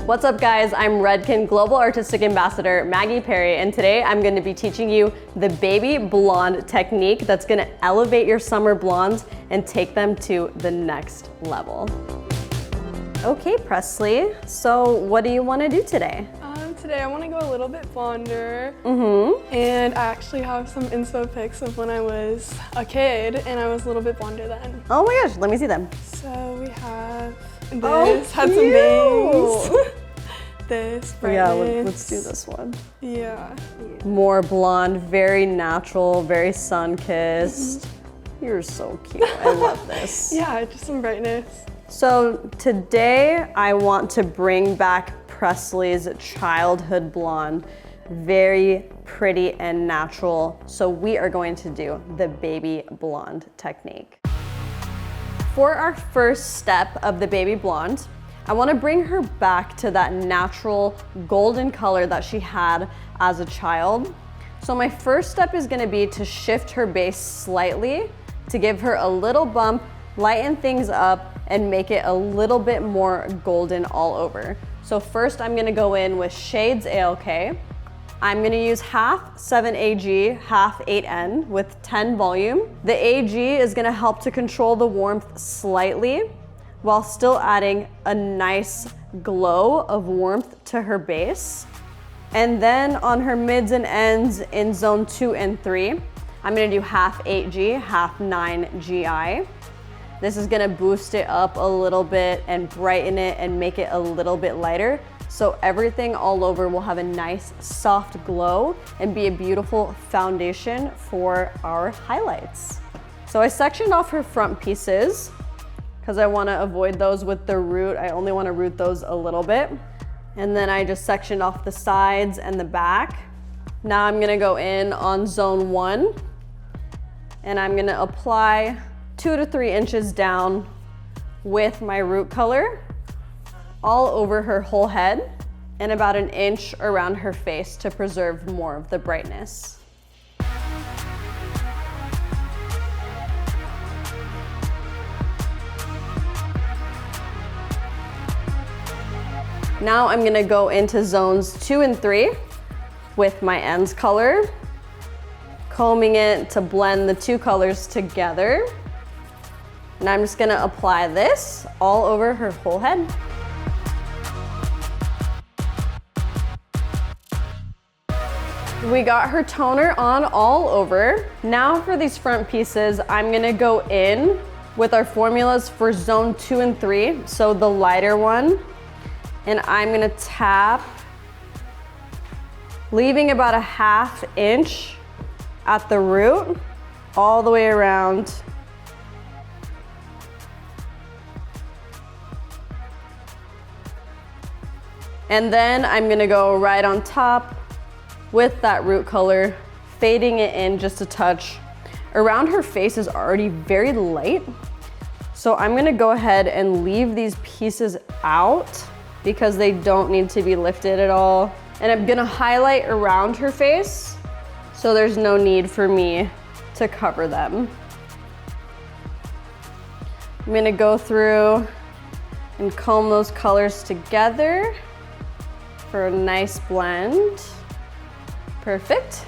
What's up guys, I'm Redken Global Artistic Ambassador Maggie Perry, and today I'm going to be teaching you the baby blonde technique that's going to elevate your summer blondes and take them to the next level. Okay Presley, so what do you want to do today? Today I want to go a little bit blonder, and I actually have some inspo pics of when I was a kid and I was a little bit blonder then. Oh my gosh, let me see them. So we have this, had some bangs, this brightness. Yeah, let's do this one. Yeah. More blonde, very natural, very sun-kissed. You're so cute, I love this. Yeah, just some brightness. So today I want to bring back Presley's childhood blonde, very pretty and natural. So we are going to do the baby blonde technique. For our first step of the baby blonde, I want to bring her back to that natural golden color that she had as a child. So my first step is going to be to shift her base slightly to give her a little bump, lighten things up, and make it a little bit more golden all over. So first I'm gonna go in with Shades ALK. I'm gonna use half 7AG, half 8N with 10 volume. The AG is gonna help to control the warmth slightly while still adding a nice glow of warmth to her base. And then on her mids and ends in zone 2 and 3, I'm gonna do half 8G, half 9GI. This is gonna boost it up a little bit and brighten it and make it a little bit lighter. So everything all over will have a nice soft glow and be a beautiful foundation for our highlights. So I sectioned off her front pieces because I wanna avoid those with the root. I only wanna root those a little bit. And then I just sectioned off the sides and the back. Now I'm gonna go in on zone 1 and I'm gonna apply 2 to 3 inches down with my root color all over her whole head and about an inch around her face to preserve more of the brightness. Now I'm gonna go into zones 2 and 3 with my ends color, combing it to blend the two colors together. And I'm just gonna apply this all over her whole head. We got her toner on all over. Now for these front pieces, I'm gonna go in with our formulas for zone 2 and 3, so the lighter one. And I'm gonna tap, leaving about a ½ inch at the root, all the way around. And then I'm gonna go right on top with that root color, fading it in just a touch. Around her face is already very light, so I'm gonna go ahead and leave these pieces out because they don't need to be lifted at all. And I'm gonna highlight around her face, so there's no need for me to cover them. I'm gonna go through and comb those colors together for a nice blend. Perfect.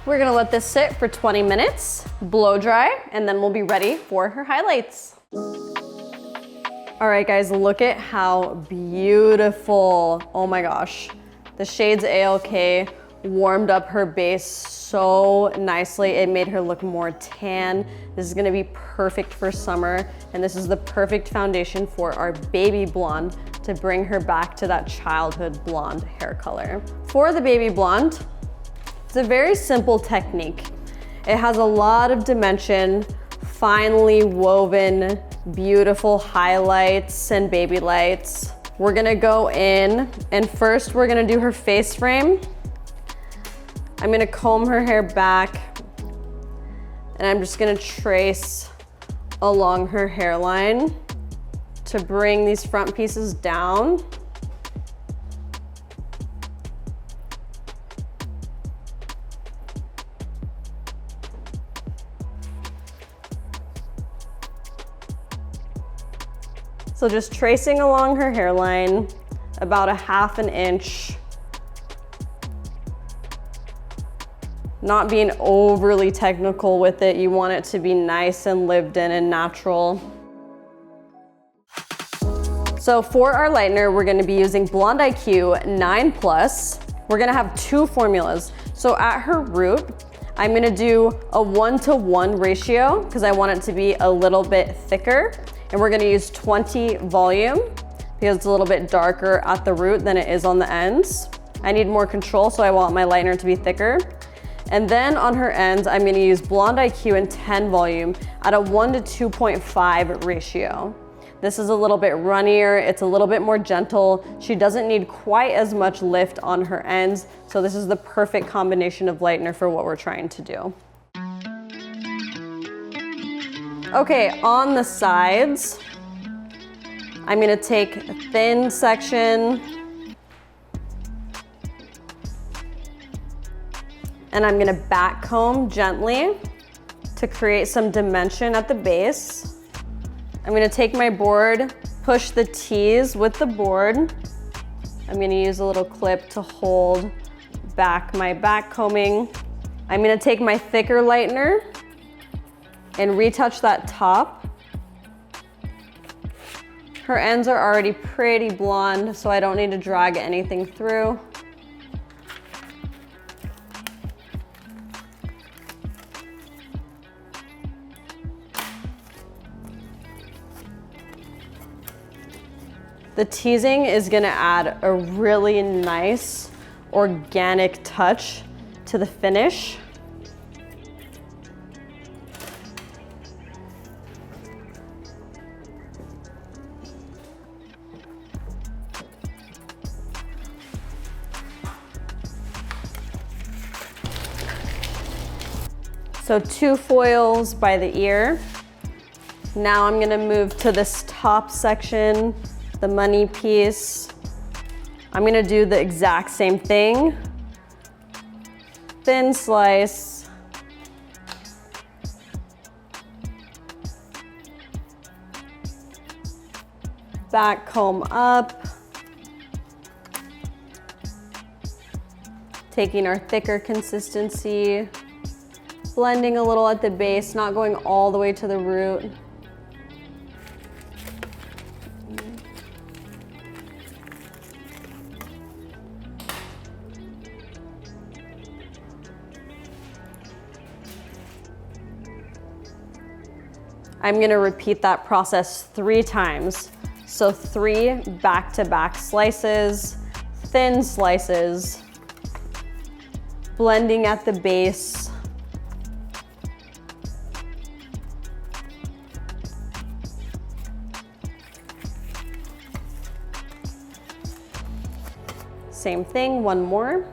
We're gonna let this sit for 20 minutes, blow dry, and then we'll be ready for her highlights. All right guys, look at how beautiful. Oh my gosh. The Shades ALK warmed up her base so nicely. It made her look more tan. This is gonna be perfect for summer, and this is the perfect foundation for our baby blonde to bring her back to that childhood blonde hair color. For the baby blonde, it's a very simple technique. It has a lot of dimension, finely woven, beautiful highlights and baby lights. We're gonna go in, and first we're gonna do her face frame. I'm gonna comb her hair back, and I'm just gonna trace along her hairline to bring these front pieces down. So just tracing along her hairline, about a 1/2 inch. Not being overly technical with it. You want it to be nice and lived in and natural. So for our lightener, we're gonna be using Blonde IQ 9+. We're gonna have 2 formulas. So at her root, I'm gonna do a 1-to-1 ratio because I want it to be a little bit thicker. And we're gonna use 20 volume because it's a little bit darker at the root than it is on the ends. I need more control, so I want my lightener to be thicker. And then on her ends, I'm gonna use Blonde IQ in 10 volume at a 1-to-2.5 ratio. This is a little bit runnier, it's a little bit more gentle. She doesn't need quite as much lift on her ends, so this is the perfect combination of lightener for what we're trying to do. Okay, on the sides, I'm gonna take a thin section and I'm gonna back comb gently to create some dimension at the base. I'm gonna take my board, push the T's with the board. I'm gonna use a little clip to hold back my back combing. I'm gonna take my thicker lightener and retouch that top. Her ends are already pretty blonde, so I don't need to drag anything through. The teasing is gonna add a really nice organic touch to the finish. So 2 foils by the ear. Now I'm gonna move to this top section, the money piece. I'm gonna do the exact same thing. Thin slice. Back comb up. Taking our thicker consistency, blending a little at the base, not going all the way to the root. I'm gonna repeat that process 3 times. So 3 back-to-back slices, thin slices, blending at the base. Same thing, 1 more.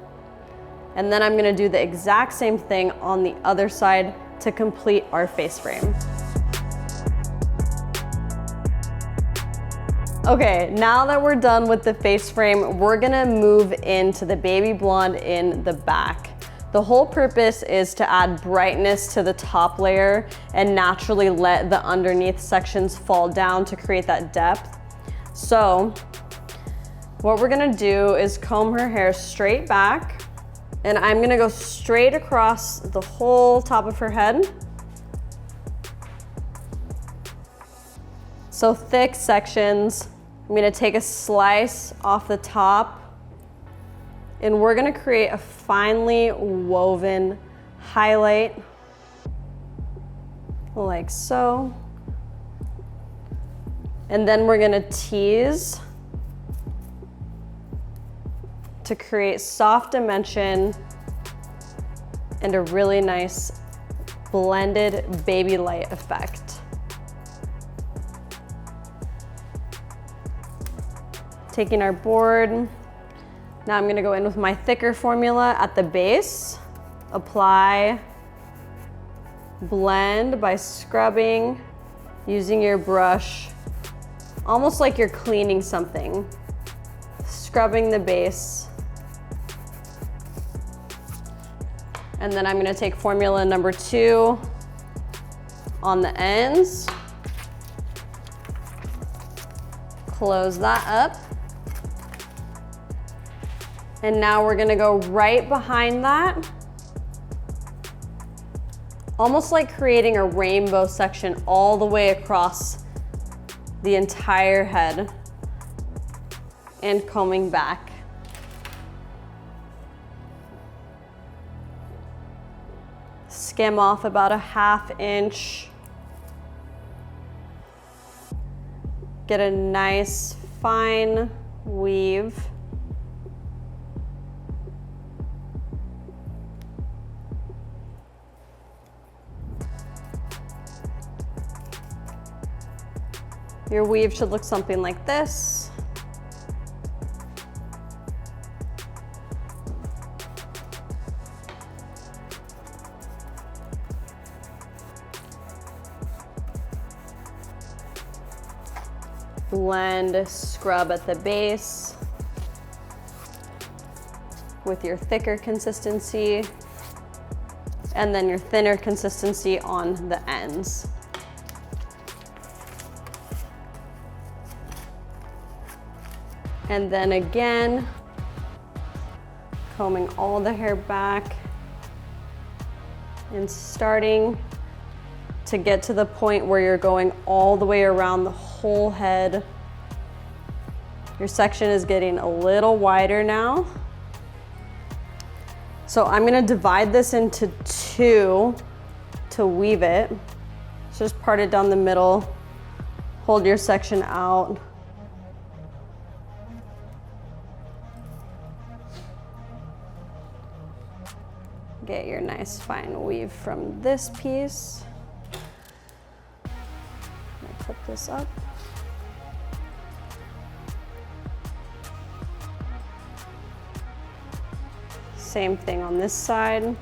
And then I'm gonna do the exact same thing on the other side to complete our face frame. Okay, now that we're done with the face frame, we're gonna move into the baby blonde in the back. The whole purpose is to add brightness to the top layer and naturally let the underneath sections fall down to create that depth. So what we're gonna do is comb her hair straight back, and I'm gonna go straight across the whole top of her head. So thick sections. I'm gonna take a slice off the top, and we're gonna create a finely woven highlight, like so. And then we're gonna tease to create soft dimension and a really nice blended baby light effect. Taking our board, now I'm gonna go in with my thicker formula at the base, apply, blend by scrubbing, using your brush, almost like you're cleaning something, scrubbing the base. And then I'm gonna take formula number 2 on the ends, close that up. And now we're gonna go right behind that, almost like creating a rainbow section all the way across the entire head and combing back. Skim off about a 1/2 inch. Get a nice fine weave. Your weave should look something like this. Blend, scrub at the base with your thicker consistency, and then your thinner consistency on the ends. And then again, combing all the hair back and starting to get to the point where you're going all the way around the whole head. Your section is getting a little wider now. So I'm gonna divide this into 2 to weave it. So just part it down the middle, hold your section out. Get your nice fine weave from this piece. Put this up. Same thing on this side.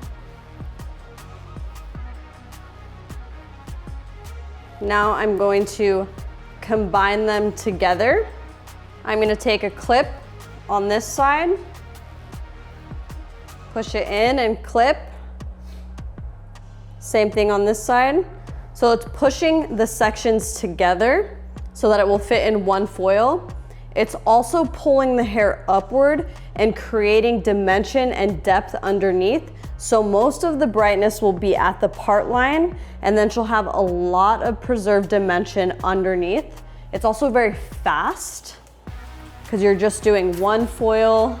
Now I'm going to combine them together. I'm going to take a clip on this side, push it in and clip. Same thing on this side. So it's pushing the sections together so that it will fit in one foil. It's also pulling the hair upward and creating dimension and depth underneath. So most of the brightness will be at the part line, and then she'll have a lot of preserved dimension underneath. It's also very fast because you're just doing one foil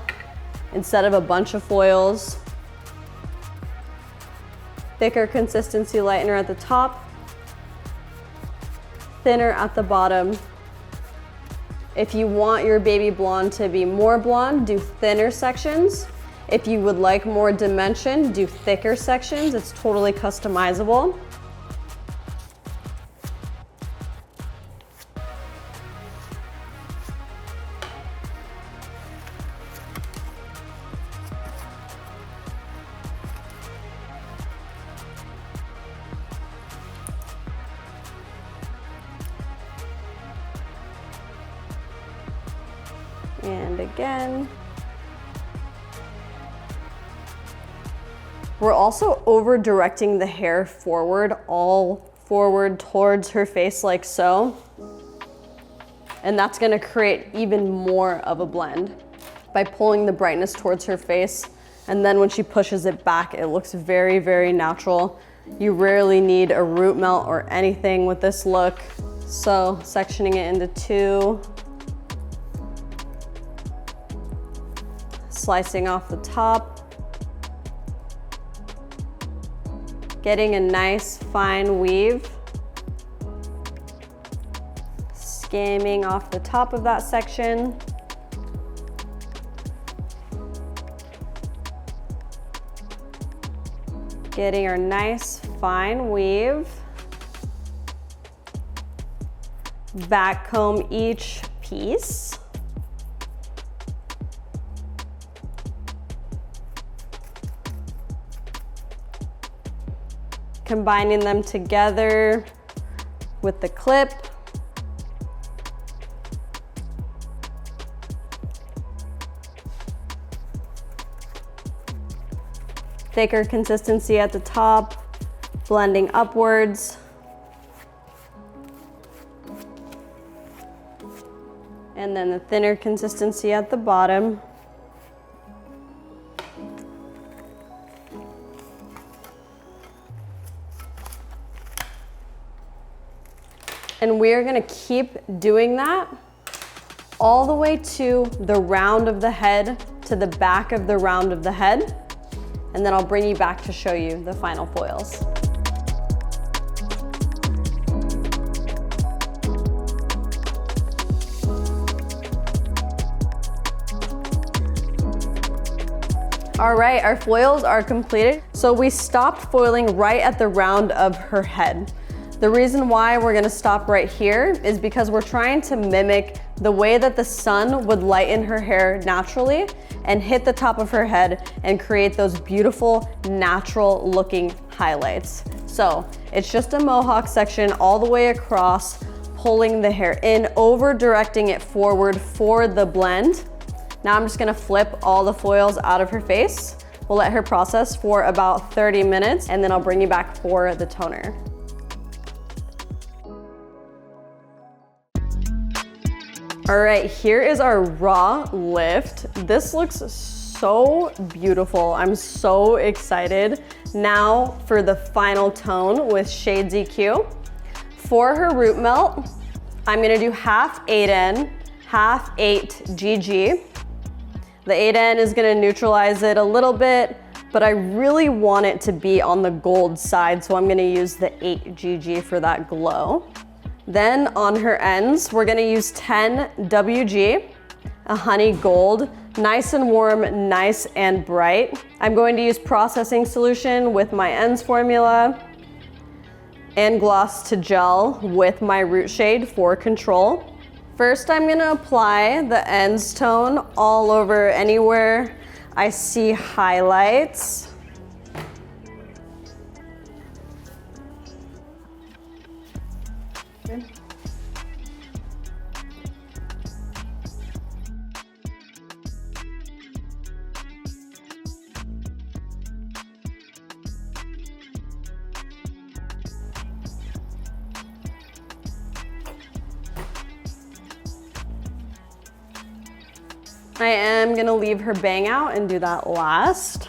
instead of a bunch of foils. Thicker consistency lightener at the top, thinner at the bottom. If you want your baby blonde to be more blonde, do thinner sections. If you would like more dimension, do thicker sections. It's totally customizable. And again. We're also over directing the hair forward, all forward towards her face like so. And that's gonna create even more of a blend by pulling the brightness towards her face. And then when she pushes it back, it looks very, very natural. You rarely need a root melt or anything with this look. So sectioning it into 2. Slicing off the top. Getting a nice fine weave. Skimming off the top of that section. Getting our nice fine weave. Back comb each piece. Combining them together with the clip. Thicker consistency at the top, blending upwards. And then the thinner consistency at the bottom. And we are gonna keep doing that all the way to the round of the head, to the back of the round of the head. And then I'll bring you back to show you the final foils. All right, our foils are completed. So we stopped foiling right at the round of her head. The reason why we're gonna stop right here is because we're trying to mimic the way that the sun would lighten her hair naturally and hit the top of her head and create those beautiful, natural looking highlights. So it's just a mohawk section all the way across, pulling the hair in, over directing it forward for the blend. Now I'm just gonna flip all the foils out of her face. We'll let her process for about 30 minutes and then I'll bring you back for the toner. All right, here is our raw lift. This looks so beautiful. I'm so excited. Now for the final tone with Shade DQ. For her root melt, I'm gonna do half 8N, half 8GG. The 8N is gonna neutralize it a little bit, but I really want it to be on the gold side, so I'm gonna use the 8GG for that glow. Then on her ends, we're gonna use 10 WG, a honey gold, nice and warm, nice and bright. I'm going to use processing solution with my ends formula and gloss to gel with my root shade for control. First, I'm gonna apply the ends tone all over anywhere I see highlights. Good. I am gonna leave her bang out and do that last.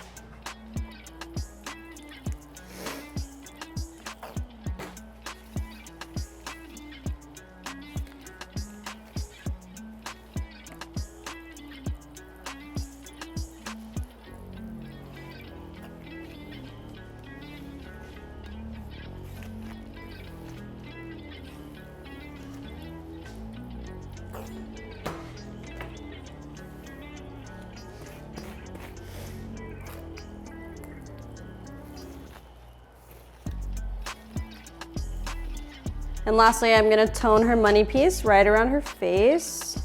And lastly, I'm gonna tone her money piece right around her face.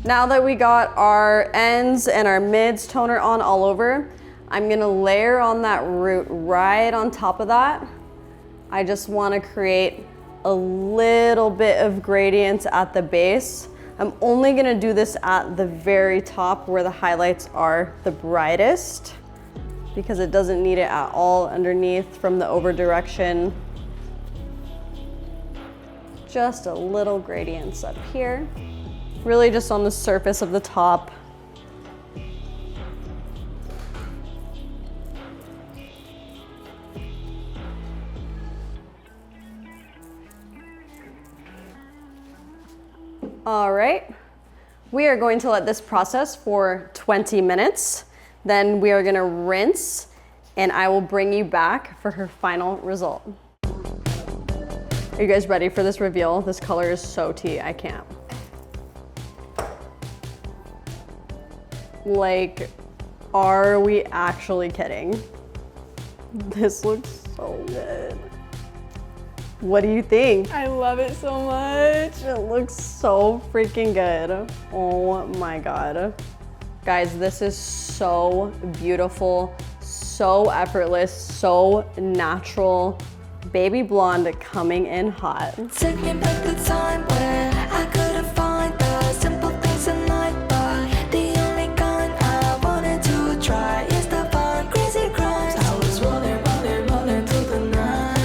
Now that we got our ends and our mids toner on all over, I'm gonna layer on that root right on top of that. I just wanna create a little bit of gradients at the base. I'm only gonna do this at the very top where the highlights are the brightest because it doesn't need it at all underneath from the over direction. Just a little gradients up here. Really just on the surface of the top. All right, we are going to let this process for 20 minutes. Then we are gonna rinse and I will bring you back for her final result. Are you guys ready for this reveal? This color is so tea, I can't. Like, are we actually kidding? This looks so good. What do you think? I love it so much. It looks so freaking good. Oh my God. Guys, this is so beautiful, so effortless, so natural. Baby blonde coming in hot. Taking back the time where I couldn't find the simple things in life, but the only kind I wanted to try is the fun, crazy crimes. I was rolling through the night.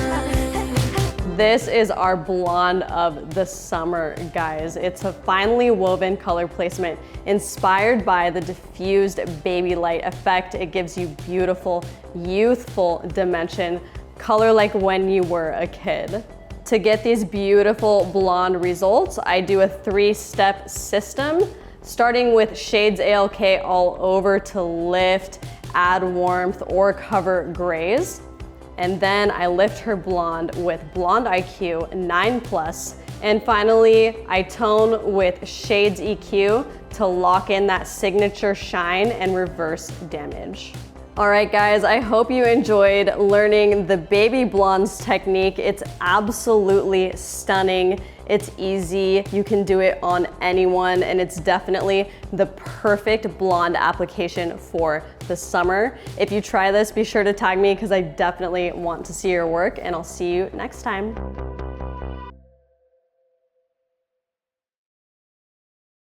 this is our blonde of the summer, guys. It's a finely woven color placement inspired by the diffused baby light effect. It gives you beautiful, youthful dimension, color like when you were a kid. To get these beautiful blonde results, I do a 3-step system, starting with shades ALK all over to lift, add warmth, or cover grays. And then I lift her blonde with Blonde IQ 9+. And finally, I tone with Shades EQ to lock in that signature shine and reverse damage. All right, guys, I hope you enjoyed learning the baby blondes technique. It's absolutely stunning. It's easy, you can do it on anyone, and it's definitely the perfect blonde application for the summer. If you try this, be sure to tag me because I definitely want to see your work, and I'll see you next time.